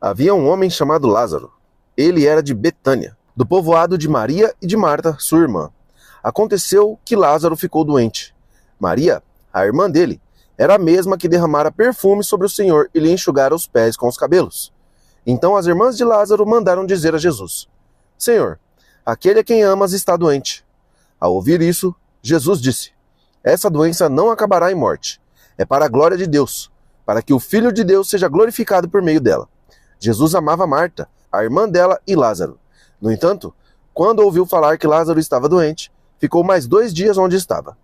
Havia um homem chamado Lázaro. Ele era de Betânia, do povoado de Maria e de Marta, sua irmã. Aconteceu que Lázaro ficou doente. Maria, a irmã dele, era a mesma que derramara perfume sobre o Senhor e lhe enxugara os pés com os cabelos. Então as irmãs de Lázaro mandaram dizer a Jesus: Senhor, aquele a quem amas está doente. Ao ouvir isso, Jesus disse: Essa doença não acabará em morte. É para a glória de Deus, para que o Filho de Deus seja glorificado por meio dela. Jesus amava Marta, a irmã dela e Lázaro. No entanto, quando ouviu falar que Lázaro estava doente, ficou mais 2 dias onde estava.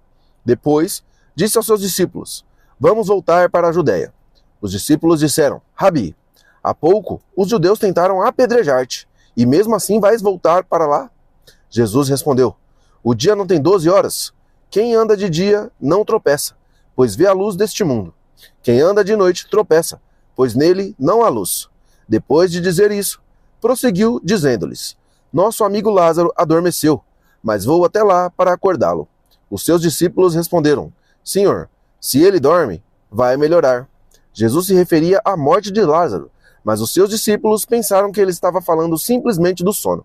Depois, disse aos seus discípulos: Vamos voltar para a Judéia. Os discípulos disseram: Rabi, há pouco os judeus tentaram apedrejar-te, e mesmo assim vais voltar para lá? Jesus respondeu: O dia não tem 12 horas? Quem anda de dia não tropeça, pois vê a luz deste mundo. Quem anda de noite tropeça, pois nele não há luz. Depois de dizer isso, prosseguiu dizendo-lhes: Nosso amigo Lázaro adormeceu, mas vou até lá para acordá-lo. Os seus discípulos responderam: Senhor, se ele dorme, vai melhorar. Jesus se referia à morte de Lázaro, mas os seus discípulos pensaram que ele estava falando simplesmente do sono.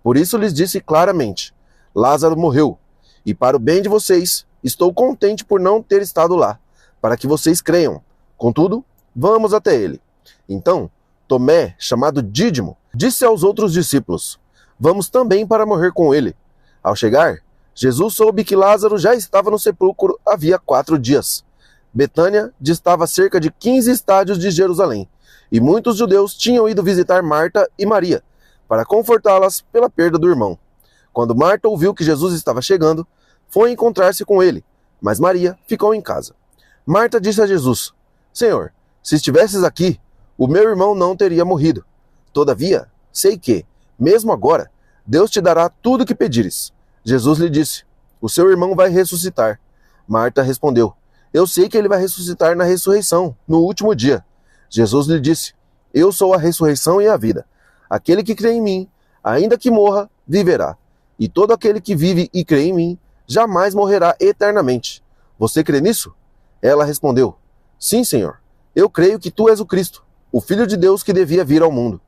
Por isso lhes disse claramente: Lázaro morreu, e para o bem de vocês, estou contente por não ter estado lá, para que vocês creiam. Contudo, vamos até ele. Então, Tomé, chamado Dídimo, disse aos outros discípulos: Vamos também para morrer com ele. Ao chegar, Jesus soube que Lázaro já estava no sepulcro havia 4 dias. Betânia distava cerca de 15 estádios de Jerusalém, e muitos judeus tinham ido visitar Marta e Maria, para confortá-las pela perda do irmão. Quando Marta ouviu que Jesus estava chegando, foi encontrar-se com ele, mas Maria ficou em casa. Marta disse a Jesus: Senhor, se estivesses aqui, o meu irmão não teria morrido. Todavia, sei que, mesmo agora, Deus te dará tudo o que pedires. Jesus lhe disse: O seu irmão vai ressuscitar. Marta respondeu: Eu sei que ele vai ressuscitar na ressurreição, no último dia. Jesus lhe disse: Eu sou a ressurreição e a vida. Aquele que crê em mim, ainda que morra, viverá. E todo aquele que vive e crê em mim, jamais morrerá eternamente. Você crê nisso? Ela respondeu: Sim, Senhor. Eu creio que tu és o Cristo, o Filho de Deus que devia vir ao mundo.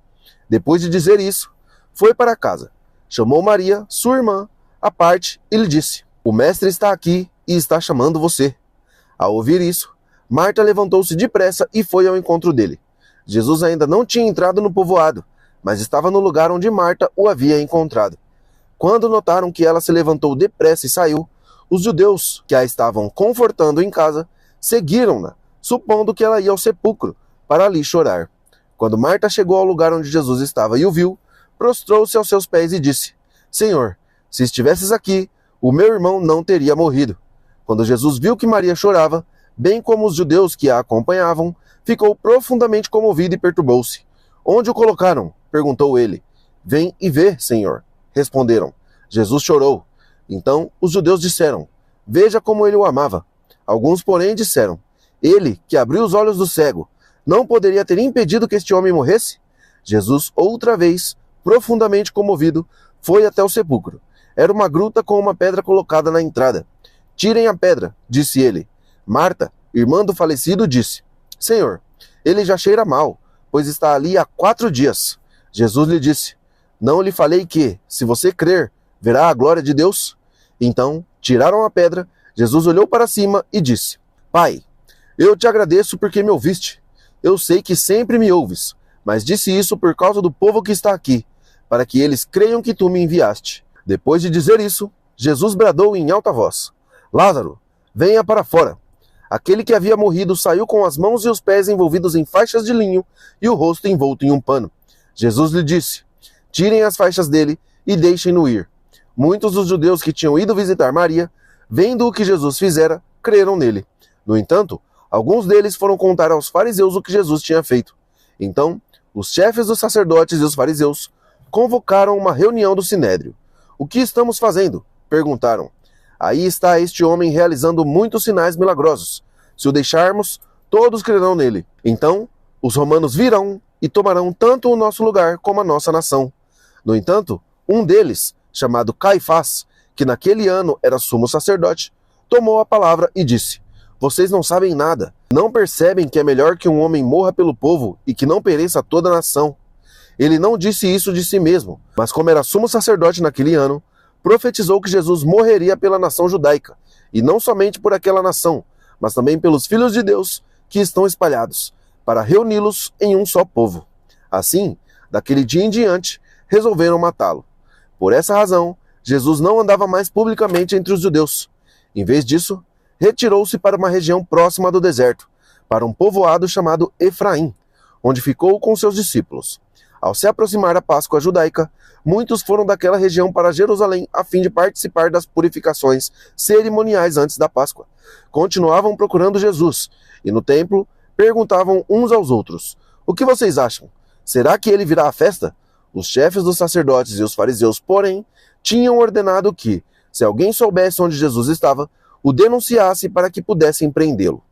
Depois de dizer isso, foi para casa. Chamou Maria, sua irmã, à parte e lhe disse: O mestre está aqui e está chamando você. Ao ouvir isso, Marta levantou-se depressa e foi ao encontro dele. Jesus ainda não tinha entrado no povoado, mas estava no lugar onde Marta o havia encontrado. Quando notaram que ela se levantou depressa e saiu, os judeus que a estavam confortando em casa seguiram-na, supondo que ela ia ao sepulcro para ali chorar. Quando Marta chegou ao lugar onde Jesus estava e o viu, prostrou-se aos seus pés e disse: Senhor, se estivesses aqui, o meu irmão não teria morrido. Quando Jesus viu que Maria chorava, bem como os judeus que a acompanhavam, ficou profundamente comovido e perturbou-se. Onde o colocaram? Perguntou ele. Vem e vê, Senhor. Responderam. Jesus chorou. Então os judeus disseram: Veja como ele o amava. Alguns, porém, disseram: Ele, que abriu os olhos do cego, não poderia ter impedido que este homem morresse? Jesus, outra vez, profundamente comovido, foi até o sepulcro. Era uma gruta com uma pedra colocada na entrada. Tirem a pedra, disse ele. Marta, irmã do falecido, disse: Senhor, ele já cheira mal, pois está ali há 4 dias. Jesus lhe disse: Não lhe falei que, se você crer, verá a glória de Deus? Então, tiraram a pedra. Jesus olhou para cima e disse: Pai, eu te agradeço porque me ouviste. Eu sei que sempre me ouves, mas disse isso por causa do povo que está aqui, para que eles creiam que tu me enviaste. Depois de dizer isso, Jesus bradou em alta voz: Lázaro, venha para fora. Aquele que havia morrido saiu com as mãos e os pés envolvidos em faixas de linho e o rosto envolto em um pano. Jesus lhe disse: Tirem as faixas dele e deixem-no ir. Muitos dos judeus que tinham ido visitar Maria, vendo o que Jesus fizera, creram nele. No entanto, alguns deles foram contar aos fariseus o que Jesus tinha feito. Então, os chefes dos sacerdotes e os fariseus convocaram uma reunião do sinédrio. O que estamos fazendo? Perguntaram. Aí está este homem realizando muitos sinais milagrosos. Se o deixarmos, todos crerão nele. Então, os romanos virão e tomarão tanto o nosso lugar como a nossa nação. No entanto, um deles, chamado Caifás, que naquele ano era sumo sacerdote, tomou a palavra e disse: Vocês não sabem nada, Não percebem que é melhor que um homem morra pelo povo e que não pereça toda a nação? Ele não disse isso de si mesmo, mas como era sumo sacerdote naquele ano, profetizou que Jesus morreria pela nação judaica, e não somente por aquela nação, mas também pelos filhos de Deus que estão espalhados, para reuni-los em um só povo. Assim, daquele dia em diante, resolveram matá-lo. Por essa razão, Jesus não andava mais publicamente entre os judeus. Em vez disso, retirou-se para uma região próxima do deserto, para um povoado chamado Efraim, onde ficou com seus discípulos. Ao se aproximar da Páscoa judaica, muitos foram daquela região para Jerusalém a fim de participar das purificações cerimoniais antes da Páscoa. Continuavam procurando Jesus, e no templo perguntavam uns aos outros: "O que vocês acham? Será que ele virá à festa?" Os chefes dos sacerdotes e os fariseus, porém, tinham ordenado que, se alguém soubesse onde Jesus estava, o denunciasse para que pudessem prendê-lo.